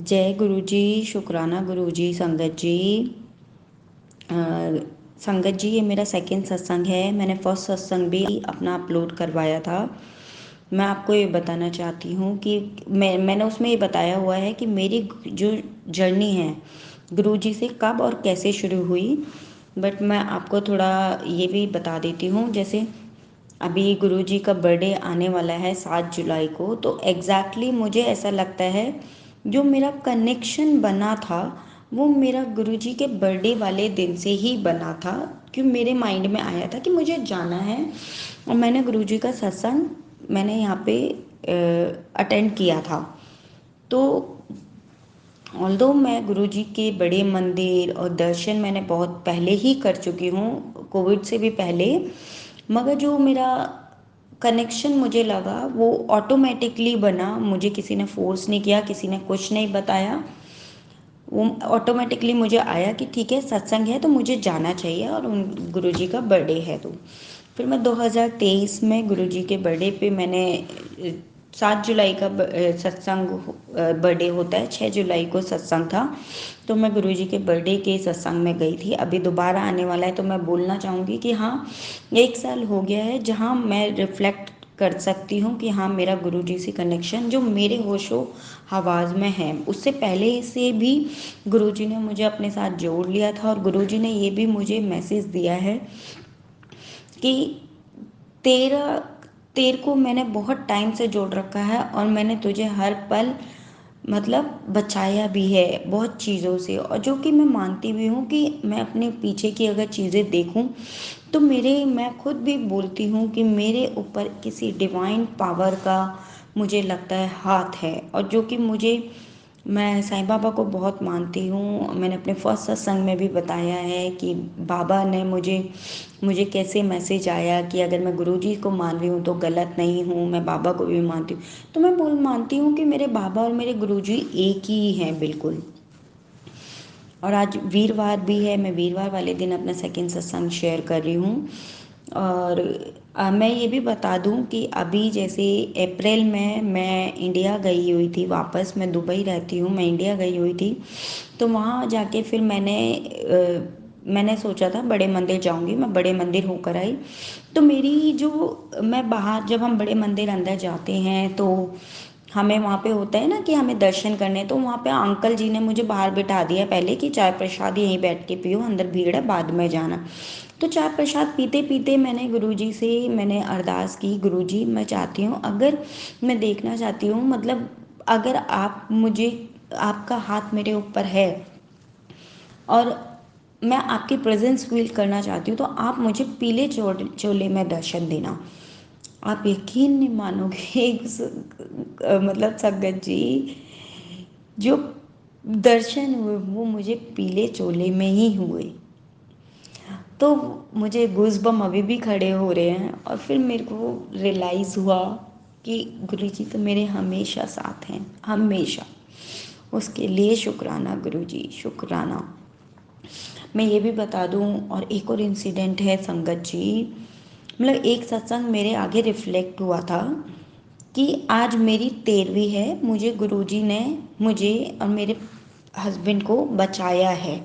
जय गुरु जी, शुक्राना गुरु जी, संगत जी। संगत जी, ये मेरा सेकंड सत्संग है। मैंने फर्स्ट सत्संग भी अपना अपलोड करवाया था। मैं आपको ये बताना चाहती हूँ कि मैंने उसमें ये बताया हुआ है कि मेरी जो जर्नी है गुरु जी से कब और कैसे शुरू हुई। बट मैं आपको थोड़ा ये भी बता देती हूँ। जैसे अभी गुरु जी का बर्थडे आने वाला है 7 जुलाई को, तो एग्जैक्टली मुझे ऐसा लगता है जो मेरा कनेक्शन बना था वो मेरा गुरु जी के बर्थडे वाले दिन से ही बना था। क्यों मेरे माइंड में आया था कि मुझे जाना है, और मैंने गुरु जी का सत्संग मैंने यहाँ पे अटेंड किया था। तो ऑल्दो मैं गुरु जी के बड़े मंदिर और दर्शन मैंने बहुत पहले ही कर चुकी हूँ, कोविड से भी पहले, मगर जो मेरा कनेक्शन मुझे लगा वो ऑटोमेटिकली बना। मुझे किसी ने फोर्स नहीं किया, किसी ने कुछ नहीं बताया, वो ऑटोमेटिकली मुझे आया कि ठीक है सत्संग है तो मुझे जाना चाहिए, और उन गुरु जी का बर्थडे है। तो फिर मैं 2023 में गुरु जी के बर्थडे पे मैंने 7 जुलाई का सत्संग बर्थडे होता है, 6 जुलाई को सत्संग था, तो मैं गुरु जी के बर्थडे के सत्संग में गई थी। अभी दोबारा आने वाला है तो मैं बोलना चाहूँगी कि हाँ, 1 साल हो गया है जहाँ मैं रिफ्लेक्ट कर सकती हूँ कि हाँ, मेरा गुरु जी से कनेक्शन जो मेरे होशो हवास में है, उससे पहले से भी गुरु जी ने मुझे अपने साथ जोड़ लिया था। और गुरु जी ने ये भी मुझे मैसेज दिया है कि तेरा तेरे को मैंने बहुत टाइम से जोड़ रखा है, और मैंने तुझे हर पल मतलब बचाया भी है बहुत चीज़ों से। और जो कि मैं मानती भी हूँ कि मैं अपने पीछे की अगर चीज़ें देखूँ तो मैं खुद भी बोलती हूँ कि मेरे ऊपर किसी डिवाइन पावर का मुझे लगता है हाथ है। और जो कि मैं साईं बाबा को बहुत मानती हूँ। मैंने अपने फर्स्ट सत्संग में भी बताया है कि बाबा ने मुझे कैसे मैसेज आया कि अगर मैं गुरु जी को मान रही हूँ तो गलत नहीं हूँ, मैं बाबा को भी मानती हूँ। तो मैं मानती हूँ कि मेरे बाबा और मेरे गुरु जी एक ही हैं बिल्कुल। और आज वीरवार भी है, मैं वीरवार वाले दिन अपना सेकंड सत्संग शेयर कर रही हूँ। और मैं ये भी बता दूं कि अभी जैसे अप्रैल में मैं इंडिया गई हुई थी वापस। मैं दुबई रहती हूँ, मैं इंडिया गई हुई थी। तो वहाँ जाके फिर मैंने सोचा था बड़े मंदिर जाऊंगी, मैं बड़े मंदिर होकर आई। तो मेरी जो मैं बाहर जब हम बड़े मंदिर अंदर जाते हैं तो हमें वहाँ पे होता है ना कि हमें दर्शन करने, तो वहाँ पे अंकल जी ने मुझे बाहर बिठा दिया पहले कि चाय प्रसाद यहीं बैठ के पियो, अंदर भीड़ है बाद में जाना। तो चाय प्रसाद पीते पीते मैंने गुरुजी से मैंने अरदास की, गुरुजी मैं चाहती हूँ, अगर मैं देखना चाहती हूँ, मतलब अगर आपका हाथ मेरे ऊपर है और मैं आपकी प्रेजेंस फील करना चाहती हूँ, तो आप मुझे पीले चोले में दर्शन देना। आप यकीन नहीं मानोगे मतलब संगत जी, जो दर्शन हुए वो मुझे पीले चोले में ही हुए। तो मुझे गूज़बम्प अभी भी खड़े हो रहे हैं। और फिर मेरे को रियलाइज़ हुआ कि गुरु जी तो मेरे हमेशा साथ हैं, हमेशा। उसके लिए शुक्राना गुरु जी, शुक्राना। मैं ये भी बता दूं, और एक और इंसिडेंट है संगत जी। मतलब एक सत्संग मेरे आगे रिफ्लेक्ट हुआ था कि आज मेरी 13वीं है, मुझे गुरुजी ने मुझे और मेरे हस्बैंड को बचाया है।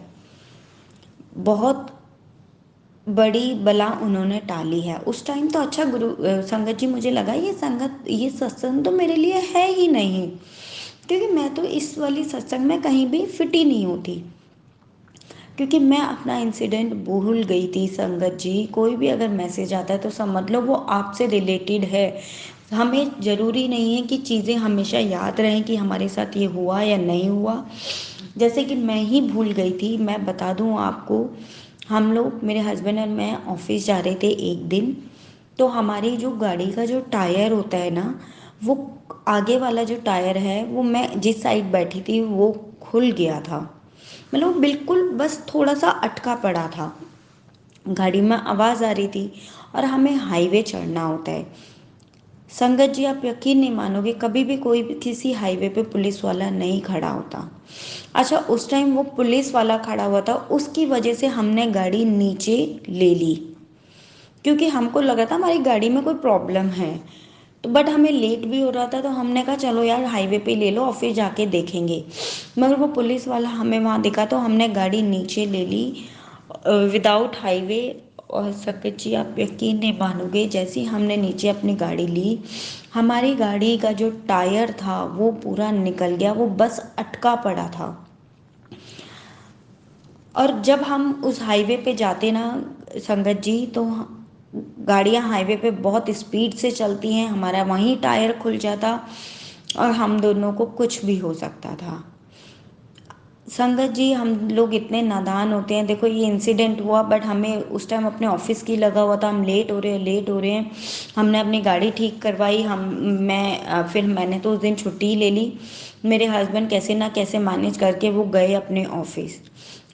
बहुत बड़ी बला उन्होंने टाली है। उस टाइम तो अच्छा संगत जी मुझे लगा ये सत्संग तो मेरे लिए है ही नहीं, क्योंकि मैं तो इस वाली सत्संग में कहीं भी फिट ही नहीं होती। क्योंकि मैं अपना इंसिडेंट भूल गई थी संगत जी। कोई भी अगर मैसेज आता है तो समझ लो वो आपसे रिलेटेड है। हमें ज़रूरी नहीं है कि चीज़ें हमेशा याद रहें कि हमारे साथ ये हुआ या नहीं हुआ। जैसे कि मैं ही भूल गई थी, मैं बता दूं आपको। हम लोग मेरे हस्बैंड और मैं ऑफिस जा रहे थे एक दिन, तो हमारी जो गाड़ी का जो टायर होता है ना, वो आगे वाला जो टायर है वो मैं जिस साइड बैठी थी वो खुल गया था। मतलब बिल्कुल बस थोड़ा सा अटका पड़ा था। गाड़ी में आवाज़ आ रही थी और हमें हाईवे चढ़ना होता है। संगत जी आप यकीन नहीं मानोगे, कभी भी कोई भी किसी हाईवे पे पुलिस वाला नहीं खड़ा होता। अच्छा, उस टाइम वो पुलिस वाला खड़ा हुआ था, उसकी वजह से हमने गाड़ी नीचे ले ली, क्योंकि हमको लगा था हमारी गाड़ी में कोई प्रॉब्लम है। तो बट हमें लेट भी हो रहा था, तो हमने कहा चलो यार हाईवे पे ले लो और फिर जाके देखेंगे। मगर वो पुलिस वाला हमें वहाँ दिखा, तो हमने गाड़ी नीचे ले ली विदाउट हाईवे। और सकत जी आप यकीन नहीं मानोगे, जैसे ही हमने नीचे अपनी गाड़ी ली, हमारी गाड़ी का जो टायर था वो पूरा निकल गया, वो बस अटका पड़ा था। और जब हम उस हाईवे पे जाते ना संगत जी, तो गाड़ियाँ हाईवे पे बहुत स्पीड से चलती हैं, हमारा वहीं टायर खुल जाता और हम दोनों को कुछ भी हो सकता था। संगत जी हम लोग इतने नादान होते हैं, देखो ये इंसिडेंट हुआ बट हमें उस टाइम अपने ऑफिस की लगा हुआ था, हम लेट हो रहे हैं लेट हो रहे हैं। हमने अपनी गाड़ी ठीक करवाई, फिर मैंने तो उस दिन छुट्टी ही ले ली। मेरे हस्बैंड कैसे ना कैसे मैनेज करके वो गए अपने ऑफिस,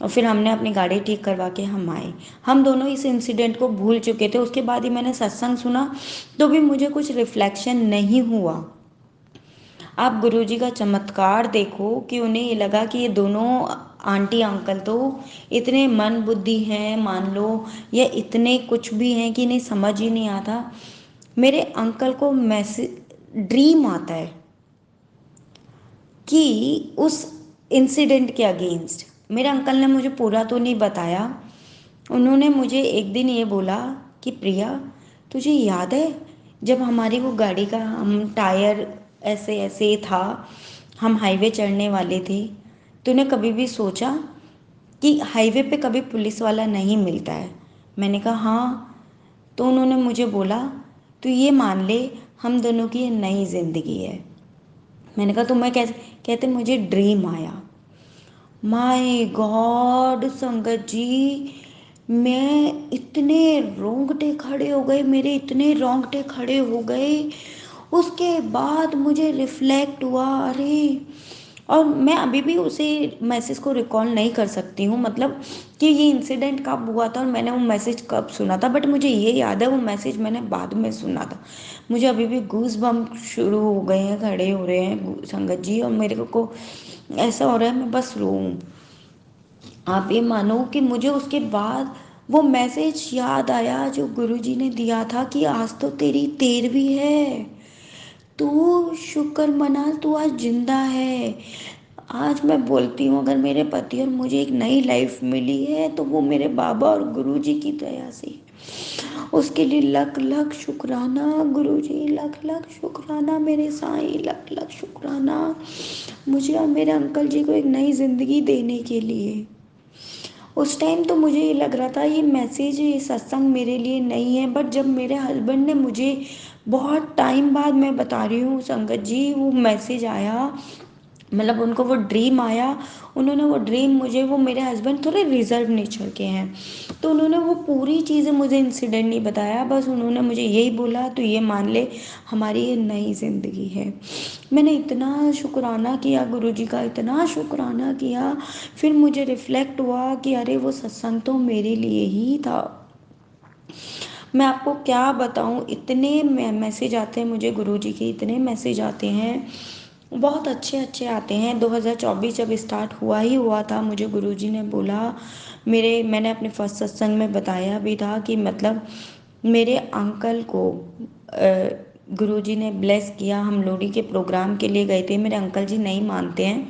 और फिर हमने अपनी गाड़ी ठीक करवा के हम आए। हम दोनों इस इंसिडेंट को भूल चुके थे। उसके बाद ही मैंने सत्संग सुना, तो भी मुझे कुछ रिफ्लेक्शन नहीं हुआ। आप गुरुजी का चमत्कार देखो कि उन्हें ये लगा कि ये दोनों आंटी अंकल तो इतने मन बुद्धि हैं मान लो, या इतने कुछ भी हैं कि इन्हें समझ ही नहीं आता। मेरे अंकल को मैसेज ड्रीम आता है कि उस इंसिडेंट के अगेंस्ट, मेरे अंकल ने मुझे पूरा तो नहीं बताया। उन्होंने मुझे एक दिन ये बोला कि प्रिया, तुझे याद है जब हमारी वो गाड़ी का हम टायर ऐसे ऐसे था, हम हाईवे चढ़ने वाले थे, तूने कभी भी सोचा कि हाईवे पे कभी पुलिस वाला नहीं मिलता है? मैंने कहा हाँ। तो उन्होंने मुझे बोला, तो ये मान ले हम दोनों की ये नई ज़िंदगी है। मैंने कहा तो मैं कैसे? कहते मुझे ड्रीम आया। माय गॉड संगत जी, मैं इतने रोंगटे खड़े हो गए, मेरे इतने रोंगटे खड़े हो गए। उसके बाद मुझे रिफ्लेक्ट हुआ, अरे, और मैं अभी भी उसे मैसेज को रिकॉल नहीं कर सकती हूँ, मतलब कि ये इंसिडेंट कब हुआ था और मैंने वो मैसेज कब सुना था, बट मुझे ये याद है वो मैसेज मैंने बाद में सुना था। मुझे अभी भी गूज बम्प शुरू हो गए हैं, खड़े हो रहे हैं संगत जी, और मेरे को ऐसा हो रहा है मैं बस रोऊं। आप ये मानो कि मुझे उसके बाद वो मैसेज याद आया जो गुरुजी ने दिया था कि आज तो तेरी 13वीं है, तू शुक्र मना, तू आज जिंदा है। आज मैं बोलती हूँ अगर मेरे पति और मुझे एक नई लाइफ मिली है तो वो मेरे बाबा और गुरुजी की दया से। उसके लिए लख लख शुक्राना गुरुजी, लख लख शुक्राना मेरे साईं, लख लख शुक्राना मुझे और मेरे अंकल जी को एक नई ज़िंदगी देने के लिए। उस टाइम तो मुझे ये लग रहा था ये मैसेज ये सत्संग मेरे लिए नहीं है, बट जब मेरे हस्बैंड ने मुझे बहुत टाइम बाद, मैं बता रही हूँ संगत जी, वो मैसेज आया, मतलब उनको वो ड्रीम आया। उन्होंने वो ड्रीम मुझे, वो मेरे हस्बैंड थोड़े रिजर्व नेचर के हैं, तो उन्होंने वो पूरी चीज़ें मुझे इंसिडेंट नहीं बताया, बस उन्होंने मुझे यही बोला तो ये मान ले हमारी ये नई ज़िंदगी है। मैंने इतना शुक्राना किया गुरुजी का, इतना शुक्राना किया। फिर मुझे रिफ्लेक्ट हुआ कि अरे वो सत्संग तो मेरे लिए ही था। मैं आपको क्या बताऊं, इतने मैसेज आते हैं मुझे गुरुजी के, इतने मैसेज आते हैं, बहुत अच्छे अच्छे आते हैं। 2024 जब स्टार्ट हुआ ही हुआ था, मुझे गुरुजी ने बोला, मैंने अपने फर्स्ट सत्संग में बताया भी था कि मतलब मेरे अंकल को गुरुजी ने ब्लेस किया। हम लोहड़ी के प्रोग्राम के लिए गए थे, मेरे अंकल जी नहीं मानते हैं,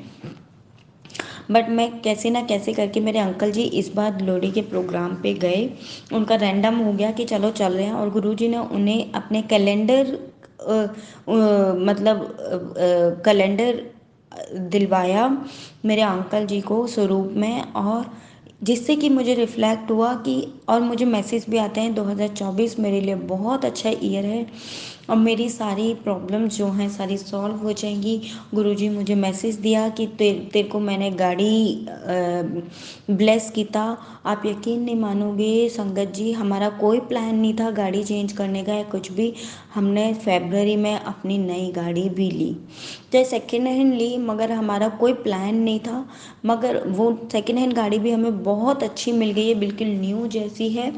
बट मैं कैसे ना कैसे करके मेरे अंकल जी इस बार लोहड़ी के प्रोग्राम पे गए। उनका रैंडम हो गया कि चलो चल रहे हैं, और गुरुजी ने उन्हें अपने कैलेंडर कैलेंडर दिलवाया मेरे अंकल जी को स्वरूप में, और जिससे कि मुझे रिफ्लेक्ट हुआ कि, और मुझे मैसेज भी आते हैं 2024 मेरे लिए बहुत अच्छा ईयर है और मेरी सारी प्रॉब्लम्स जो हैं सारी सॉल्व हो जाएंगी। गुरुजी मुझे मैसेज दिया कि तेरे को मैंने गाड़ी ब्लेस की था। आप यकीन नहीं मानोगे संगत जी, हमारा कोई प्लान नहीं था गाड़ी चेंज करने का या कुछ भी। हमने फरवरी में अपनी नई गाड़ी भी ली, चाहे सेकेंड हैंड ली, मगर हमारा कोई प्लान नहीं था। मगर वो सेकेंड हैंड गाड़ी भी हमें बहुत अच्छी मिल गई है, बिल्कुल न्यू जैसी है।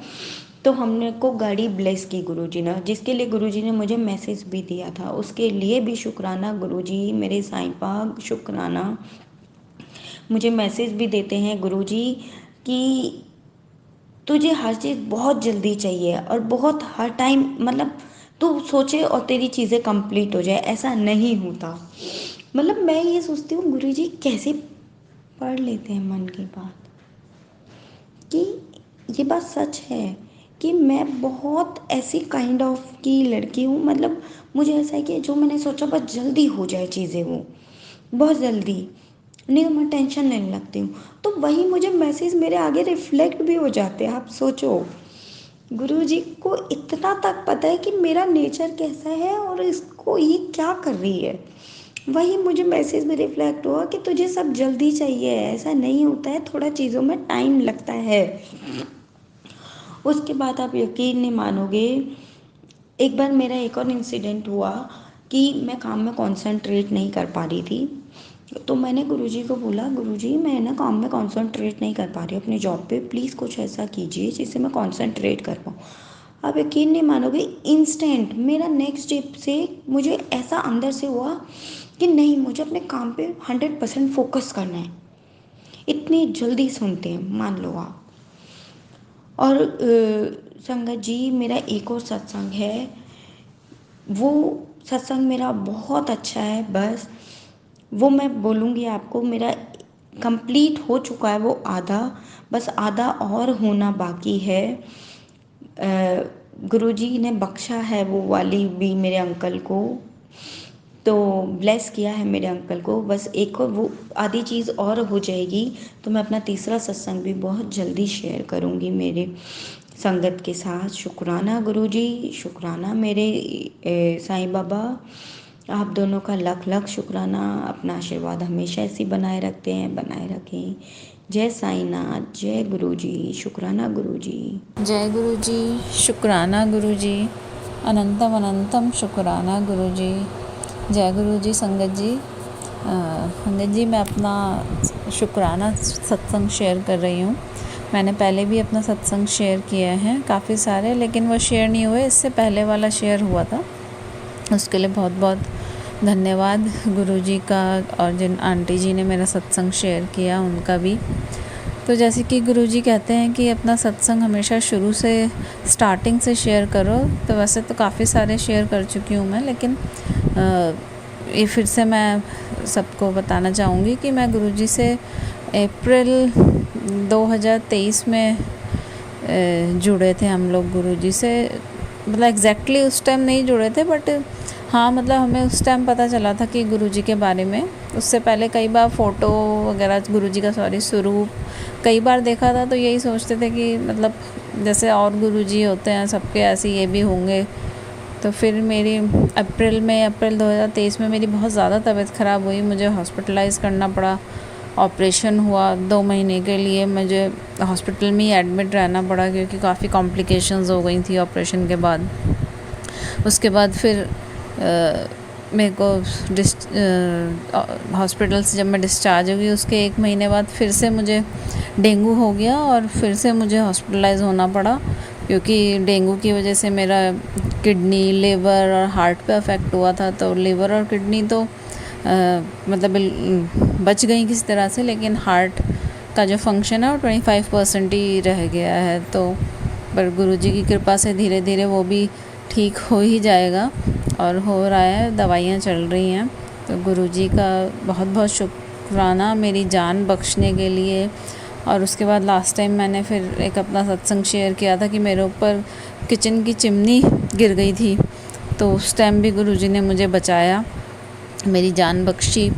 तो हमने को गाड़ी ब्लेस की गुरुजी ने, जिसके लिए गुरुजी ने मुझे मैसेज भी दिया था, उसके लिए भी शुक्राना गुरुजी, मेरे साईं पाक शुक्राना। मुझे मैसेज भी देते हैं गुरुजी कि तुझे हर चीज़ बहुत जल्दी चाहिए और बहुत हर टाइम, मतलब तू सोचे और तेरी चीज़ें कंप्लीट हो जाए, ऐसा नहीं होता। मतलब मैं ये सोचती हूँ गुरुजी कैसे पढ़ लेते हैं मन की बात, कि ये बात सच है कि मैं बहुत ऐसी काइंड ऑफ की लड़की हूँ। मतलब मुझे ऐसा है कि जो मैंने सोचा बस जल्दी हो जाए चीज़ें, वो बहुत जल्दी, नहीं तो मैं टेंशन लेने लगती हूँ। तो वही मुझे मैसेज मेरे आगे रिफ्लेक्ट भी हो जाते हैं। आप सोचो, गुरुजी को इतना तक पता है कि मेरा नेचर कैसा है और इसको ये क्या कर रही है। वही मुझे मैसेज में रिफ्लेक्ट हुआ कि तुझे सब जल्दी चाहिए, ऐसा नहीं होता है, थोड़ा चीज़ों में टाइम लगता है। उसके बाद आप यकीन नहीं मानोगे, एक बार मेरा एक और इंसिडेंट हुआ कि मैं काम में कंसंट्रेट नहीं कर पा रही थी। तो मैंने गुरुजी को बोला, गुरुजी मैं ना काम में कंसंट्रेट नहीं कर पा रही अपनी जॉब पे, प्लीज़ कुछ ऐसा कीजिए जिससे मैं कंसंट्रेट कर पाऊँ। आप यकीन नहीं मानोगे, इंस्टेंट मेरा नेक्स्ट डे से मुझे ऐसा अंदर से हुआ कि नहीं, मुझे अपने काम पे 100% फोकस करना है। इतनी जल्दी सुनते हैं, मान लो आप। और संगत जी, मेरा एक और सत्संग है, वो सत्संग मेरा बहुत अच्छा है। बस वो मैं बोलूँगी आपको, मेरा कंप्लीट हो चुका है वो आधा, बस आधा और होना बाकी है। गुरुजी ने बख्शा है वो वाली भी मेरे अंकल को, तो ब्लेस किया है मेरे अंकल को। बस एक और वो आधी चीज़ और हो जाएगी तो मैं अपना तीसरा सत्संग भी बहुत जल्दी शेयर करूँगी मेरे संगत के साथ। शुक्राना गुरुजी, शुक्राना मेरे साईं बाबा, आप दोनों का लख लख शुक्राना। अपना आशीर्वाद हमेशा ऐसी बनाए रखते हैं, बनाए रखें। जय साईनाथ, जय गुरुजी, शुक्राना गुरुजी। जय गुरुजी, शुक्राना गुरुजी, अनंतम अनंतम शुक्राना गुरुजी। जय गुरुजी। संगत जी, संगत जी, मैं अपना शुक्राना सत्संग शेयर कर रही हूँ। मैंने पहले भी अपना सत्संग शेयर किया है काफ़ी सारे, लेकिन वो शेयर नहीं हुए, इससे पहले वाला शेयर हुआ था। उसके लिए बहुत बहुत धन्यवाद गुरुजी का, और जिन आंटी जी ने मेरा सत्संग शेयर किया उनका भी। तो जैसे कि गुरुजी कहते हैं कि अपना सत्संग हमेशा शुरू से, स्टार्टिंग से शेयर करो। तो वैसे तो काफ़ी सारे शेयर कर चुकी हूँ मैं, लेकिन ये फिर से मैं सबको बताना चाहूँगी कि मैं गुरुजी से अप्रैल 2023 में जुड़े थे हम लोग गुरुजी से। मतलब एग्जैक्टली उस टाइम नहीं जुड़े थे, बट हाँ, मतलब हमें उस टाइम पता चला था कि गुरुजी के बारे में। उससे पहले कई बार फ़ोटो वगैरह गुरुजी का, स्वरूप कई बार देखा था, तो यही सोचते थे कि मतलब जैसे और गुरुजी होते हैं सबके, ऐसे ये भी होंगे। तो फिर मेरी अप्रैल 2023 में मेरी बहुत ज़्यादा तबीयत ख़राब हुई, मुझे हॉस्पिटलाइज़ करना पड़ा। ऑपरेशन हुआ, 2 महीने के लिए मुझे हॉस्पिटल में ही एडमिट रहना पड़ा, क्योंकि काफ़ी कॉम्प्लिकेशंस हो गई थी ऑपरेशन के बाद। उसके बाद फिर मेरे को हॉस्पिटल से जब मैं डिस्चार्ज हो गई, उसके 1 महीने बाद फिर से मुझे डेंगू हो गया और फिर से मुझे हॉस्पिटलाइज़ होना पड़ा, क्योंकि डेंगू की वजह से मेरा किडनी, लिवर और हार्ट पे अफेक्ट हुआ था। तो लिवर और किडनी तो मतलब बच गई किसी तरह से, लेकिन हार्ट का जो फंक्शन है वो 25% ही रह गया है। तो पर गुरुजी की कृपा से धीरे धीरे वो भी ठीक हो ही जाएगा, और हो रहा है, दवाइयाँ चल रही हैं। तो गुरुजी का बहुत बहुत शुक्राना मेरी जान बख्शने के लिए। और उसके बाद लास्ट टाइम मैंने फिर एक अपना सत्संग शेयर किया था कि मेरे ऊपर किचन की चिमनी गिर गई थी, तो उस टाइम भी गुरुजी ने मुझे बचाया, मेरी जान बख्शी।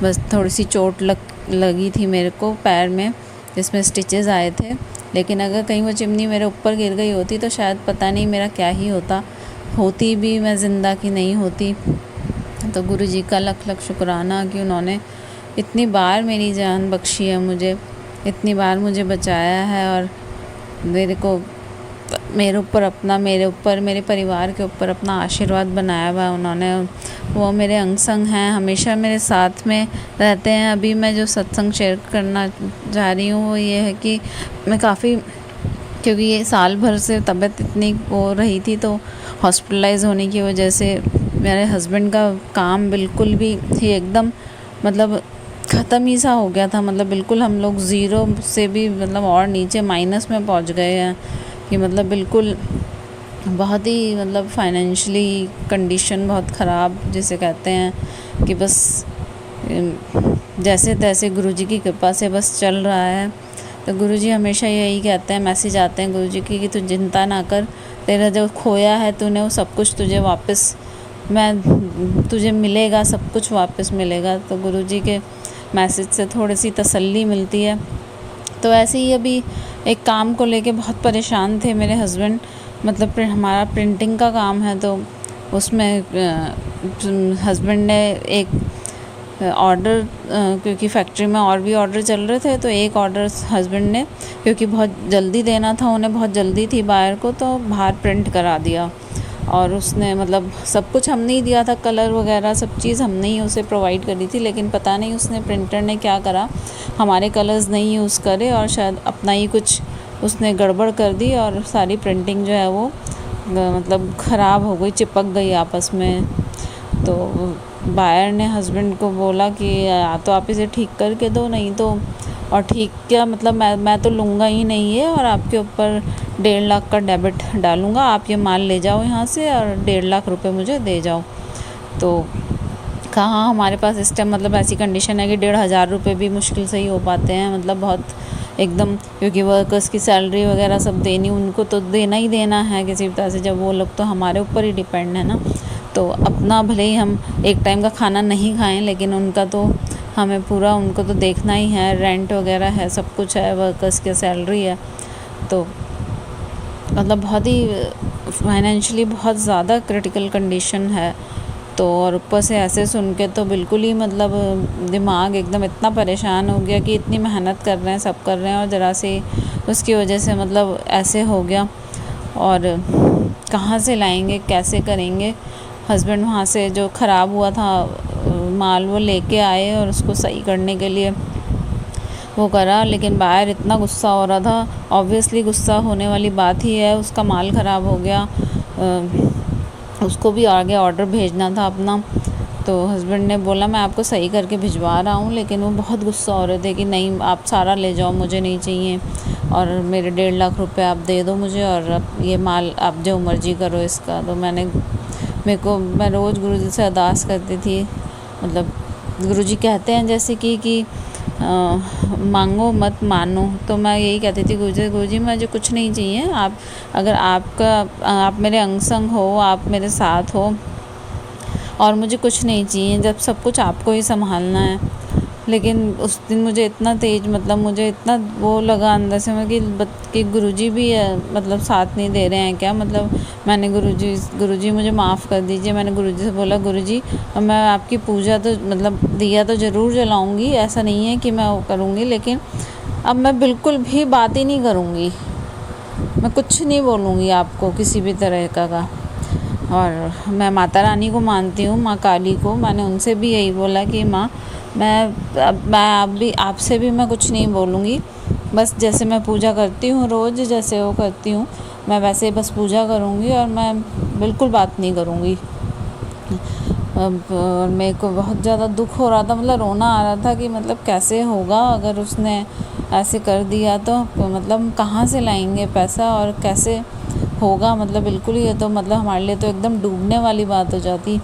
बस थोड़ी सी चोट लगी थी मेरे को पैर में, जिसमें स्टिचेस आए थे, लेकिन अगर कहीं वो चिमनी मेरे ऊपर गिर गई होती तो शायद पता नहीं मेरा क्या ही होती भी मैं ज़िंदा की नहीं होती। तो गुरुजी का लख लख शुक्राना कि उन्होंने इतनी बार मेरी जान बख्शी है, मुझे इतनी बार मुझे बचाया है, और मेरे ऊपर मेरे परिवार के ऊपर अपना आशीर्वाद बनाया हुआ है उन्होंने। वो मेरे अंग संग हैं, हमेशा मेरे साथ में रहते हैं। अभी मैं जो सत्संग शेयर करना चाह रही हूँ वो ये है कि मैं काफ़ी, क्योंकि ये साल भर से तबीयत इतनी हो रही थी, तो हॉस्पिटलाइज़ होने की वजह से मेरे हस्बैंड का काम बिल्कुल भी ही एकदम मतलब ख़त्म ही सा हो गया था। मतलब बिल्कुल हम लोग ज़ीरो से भी मतलब और नीचे माइनस में पहुंच गए हैं, कि मतलब बिल्कुल बहुत ही मतलब फाइनेंशियली कंडीशन बहुत ख़राब जिसे कहते हैं कि बस जैसे तैसे गुरुजी की कृपा से बस चल रहा है। तो गुरुजी हमेशा यही कहते हैं, मैसेज आते हैं गुरुजी की कि तू चिंता ना कर, तेरा जो खोया है तूने वो सब कुछ तुझे वापस तुझे मिलेगा, सब कुछ वापस मिलेगा। तो गुरुजी के मैसेज से थोड़ी सी तसल्ली मिलती है। तो ऐसे ही अभी एक काम को लेके बहुत परेशान थे मेरे हस्बैंड, मतलब हमारा प्रिंटिंग का काम है, तो उसमें हस्बैंड ने एक ऑर्डर, क्योंकि फैक्ट्री में और भी ऑर्डर चल रहे थे, तो एक ऑर्डर हस्बैंड ने, क्योंकि बहुत जल्दी देना था उन्हें, बहुत जल्दी थी बायर को, तो बाहर प्रिंट करा दिया। और उसने मतलब सब कुछ हमने ही दिया था, कलर वगैरह सब चीज़ हमने ही उसे प्रोवाइड करी थी, लेकिन पता नहीं उसने प्रिंटर ने क्या करा, हमारे कलर्स नहीं यूज़ करे और शायद अपना ही कुछ उसने गड़बड़ कर दी और सारी प्रिंटिंग जो है वो मतलब ख़राब हो गई, चिपक गई आपस में। तो बायर ने हस्बैंड को बोला कि या तो आप इसे ठीक करके दो, नहीं तो, और ठीक क्या मतलब मैं तो लूँगा ही नहीं है, और आपके ऊपर 1.5 लाख का डेबिट डालूँगा, आप ये माल ले जाओ यहाँ से और 1.5 लाख रुपए मुझे दे जाओ। तो कहाँ हमारे पास इस टाइम मतलब ऐसी कंडीशन है कि 1,500 रुपये भी मुश्किल से ही हो पाते हैं, मतलब बहुत एकदम, क्योंकि वर्कर्स की सैलरी वगैरह सब देनी, उनको तो देना ही देना है किसी भी तरह से, जब वो लोग तो हमारे ऊपर ही डिपेंड है ना। तो अपना भले ही हम एक टाइम का खाना नहीं खाएं, लेकिन उनका तो हमें पूरा, उनको तो देखना ही है, रेंट वगैरह है, सब कुछ है, वर्कर्स की सैलरी है। तो मतलब बहुत ही फाइनेंशियली बहुत ज़्यादा क्रिटिकल कंडीशन है। तो और ऊपर से ऐसे सुन के तो बिल्कुल ही मतलब दिमाग एकदम इतना परेशान हो गया कि इतनी मेहनत कर रहे हैं, सब कर रहे हैं, और ज़रा से उसकी वजह से मतलब ऐसे हो गया। और कहाँ से लाएंगे, कैसे करेंगे। हस्बैंड वहाँ से जो ख़राब हुआ था माल वो लेके आए और उसको सही करने के लिए वो करा, लेकिन बाहर इतना गुस्सा हो रहा था, ऑब्वियसली गुस्सा होने वाली बात ही है, उसका माल ख़राब हो गया, उसको भी आगे ऑर्डर भेजना था अपना। तो हस्बैंड ने बोला मैं आपको सही करके भिजवा रहा हूँ, लेकिन वो बहुत गुस्सा हो रहे थे कि नहीं आप सारा ले जाओ, मुझे नहीं चाहिए, और मेरे 1.5 लाख रुपए आप दे दो मुझे, और अब ये माल आप जो मर्जी करो इसका। तो मैं रोज़ गुरुजी से अरदास करती थी, मतलब गुरुजी कहते हैं जैसे कि मांगो मत मानो, तो मैं यही कहती थी गुरुजी मुझे कुछ नहीं चाहिए, आप अगर आप मेरे अंग संग हो, आप मेरे साथ हो, और मुझे कुछ नहीं चाहिए, जब सब कुछ आपको ही संभालना है। लेकिन उस दिन मुझे इतना तेज़, मतलब मुझे इतना वो लगा अंदर से कि गुरुजी भी मतलब साथ नहीं दे रहे हैं क्या, मतलब मैंने गुरुजी मुझे माफ़ कर दीजिए, मैंने गुरुजी से बोला गुरुजी मैं आपकी पूजा तो मतलब दिया तो ज़रूर जलाऊंगी, ऐसा नहीं है कि मैं वो करूँगी, लेकिन अब मैं बिल्कुल भी बात ही नहीं करूँगी, मैं कुछ नहीं बोलूँगी आपको किसी भी तरह का। और मैं माता रानी को मानती हूँ, माँ काली को, मैंने उनसे भी यही बोला कि माँ मैं आपसे भी मैं कुछ नहीं बोलूँगी, बस जैसे मैं पूजा करती हूँ रोज़, जैसे वो करती हूँ मैं वैसे बस पूजा करूँगी, और मैं बिल्कुल बात नहीं करूँगी। और मेरे को बहुत ज़्यादा दुख हो रहा था, मतलब रोना आ रहा था कि मतलब कैसे होगा अगर उसने ऐसे कर दिया, तो मतलब कहाँ से लाएंगे पैसा और कैसे होगा, मतलब बिल्कुल ही, ये तो मतलब हमारे लिए तो एकदम डूबने वाली बात हो जाती।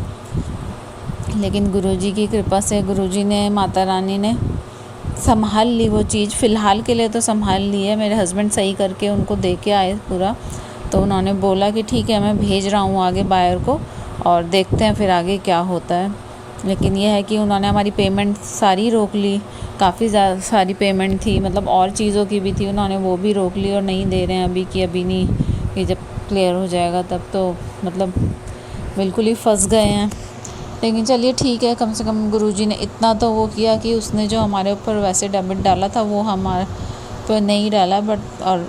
लेकिन गुरुजी की कृपा से गुरुजी ने, माता रानी ने संभाल ली वो चीज़, फ़िलहाल के लिए तो संभाल ली है। मेरे हस्बैंड सही करके उनको दे के आए पूरा, तो उन्होंने बोला कि ठीक है मैं भेज रहा हूँ आगे बायर को, और देखते हैं फिर आगे क्या होता है। लेकिन यह है कि उन्होंने हमारी पेमेंट सारी रोक ली, काफ़ी ज़्यादा सारी पेमेंट थी, मतलब और चीज़ों की भी थी, उन्होंने वो भी रोक ली और नहीं दे रहे हैं अभी, कि अभी नहीं, कि जब क्लियर हो जाएगा तब। तो मतलब बिल्कुल ही फंस गए हैं। लेकिन चलिए ठीक है, कम से कम गुरुजी ने इतना तो वो किया कि उसने जो हमारे ऊपर वैसे डेबिट डाला था वो हमारे पर नहीं डाला, बट और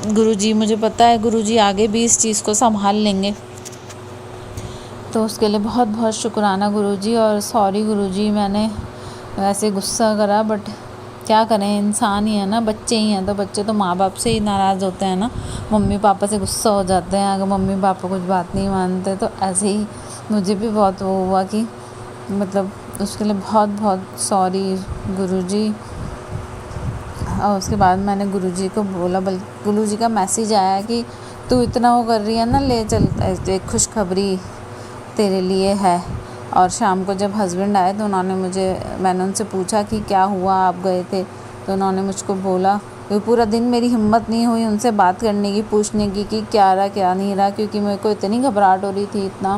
गुरुजी, मुझे पता है गुरुजी आगे भी इस चीज़ को संभाल लेंगे, तो उसके लिए बहुत बहुत शुक्राना गुरुजी। और सॉरी गुरुजी, मैंने ऐसे गुस्सा करा, बट क्या करें, इंसान ही है ना, बच्चे ही हैं, तो बच्चे तो माँ बाप से ही नाराज़ होते हैं ना, मम्मी पापा से गुस्सा हो जाते हैं अगर मम्मी पापा कुछ बात नहीं मानते। तो ऐसे ही मुझे भी बहुत वो हुआ कि मतलब उसके लिए बहुत बहुत सॉरी गुरुजी। और उसके बाद मैंने गुरुजी को बोला, बल्कि गुरुजी का मैसेज आया कि तू इतना वो कर रही है ना, ले चल एक खुशखबरी तेरे लिए है। और शाम को जब हस्बैंड आए तो मैंने उनसे पूछा कि क्या हुआ, आप गए थे? तो उन्होंने मुझको बोला कि पूरा दिन मेरी हिम्मत नहीं हुई उनसे बात करने की, पूछने की कि क्या रहा क्या नहीं रहा, क्योंकि मेरे को इतनी घबराहट हो रही थी, इतना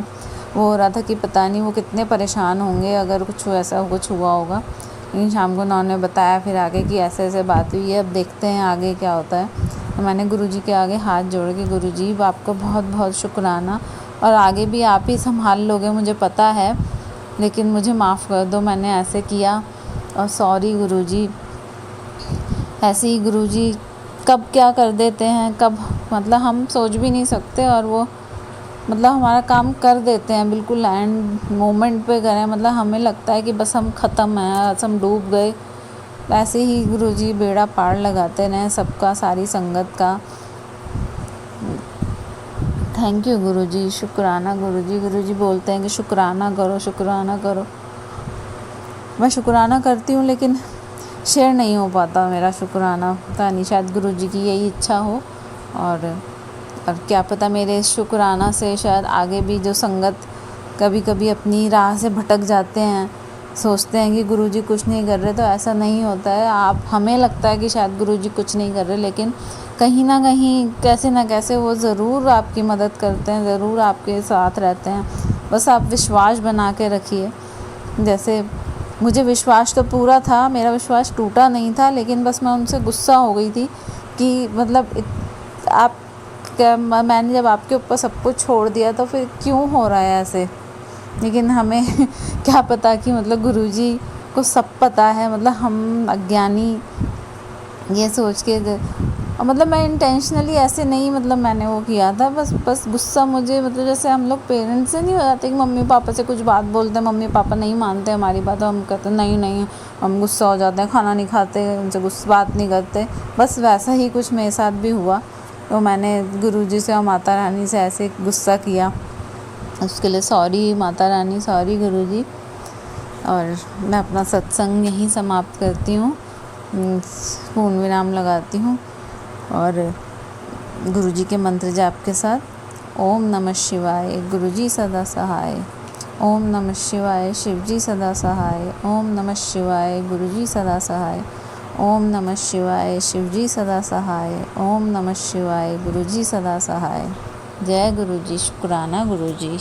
वो हो रहा था कि पता नहीं वो कितने परेशान होंगे अगर कुछ हुआ होगा। लेकिन शाम को उन्होंने बताया फिर आगे कि ऐसे ऐसे बात हुई है, अब देखते हैं आगे क्या होता है। तो मैंने गुरुजी के आगे हाथ जोड़ के, गुरुजी आपका बहुत बहुत शुक्राना, और आगे भी आप ही संभाल लोगे मुझे पता है, लेकिन मुझे माफ़ कर दो, मैंने ऐसे किया और सॉरी गुरुजी। ऐसे ही गुरुजी कब क्या कर देते हैं, कब मतलब हम सोच भी नहीं सकते, और वो मतलब हमारा काम कर देते हैं बिल्कुल एंड मोमेंट पे करें। मतलब हमें लगता है कि बस हम ख़त्म हैं, बस हम डूब गए। ऐसे ही गुरुजी बेड़ा पार लगाते रहें सबका, सारी संगत का। थैंक यू गुरुजी, शुक्राना गुरुजी। गुरुजी बोलते हैं कि शुक्राना करो, शुक्राना करो। मैं शुक्राना करती हूँ लेकिन शेयर नहीं हो पाता मेरा शुक्राना, पता नहीं, शायद गुरुजी की यही इच्छा हो। और क्या पता मेरे इस शुक्राना से शायद आगे भी जो संगत कभी कभी अपनी राह से भटक जाते हैं, सोचते हैं कि गुरुजी कुछ नहीं कर रहे, तो ऐसा नहीं होता है। हमें लगता है कि शायद गुरुजी कुछ नहीं कर रहे, लेकिन कहीं ना कहीं कैसे ना कैसे वो ज़रूर आपकी मदद करते हैं, ज़रूर आपके साथ रहते हैं। बस आप विश्वास बना के रखिए। जैसे मुझे विश्वास तो पूरा था, मेरा विश्वास टूटा नहीं था, लेकिन बस मैं उनसे गुस्सा हो गई थी कि मतलब मैंने जब आपके ऊपर सब कुछ छोड़ दिया तो फिर क्यों हो रहा है ऐसे। लेकिन हमें क्या पता कि मतलब गुरुजी को सब पता है, मतलब हम अज्ञानी ये सोच के मतलब मैं इंटेंशनली ऐसे नहीं, मतलब मैंने वो किया था, बस गुस्सा मुझे, मतलब जैसे हम लोग पेरेंट्स से नहीं हो जाते कि मम्मी पापा से कुछ बात बोलते हैं, मम्मी पापा नहीं मानते हमारी बात, तो हम कहते हैं नहीं, हम गुस्सा हो जाते हैं, खाना नहीं खाते, उनसे बात नहीं करते। बस वैसा ही कुछ मेरे साथ भी हुआ। तो मैंने गुरुजी से और माता रानी से ऐसे गुस्सा किया, उसके लिए सॉरी माता रानी, सॉरी गुरुजी। और मैं अपना सत्संग यहीं समाप्त करती हूँ, पूर्ण विराम लगाती हूँ और गुरुजी के मंत्र जाप के साथ। ओम नमः शिवाय, गुरुजी सदा सहाय। ओम नमः शिवाय, शिवजी सदा सहाय। ओम नमः शिवाय, गुरुजी सदा सहाय। ओम नमः शिवाय, शिवजी सदा सहाय। ओम नमः शिवाय, गुरुजी सदा सहाय। जय गुरुजी, शुक्राना गुरुजी।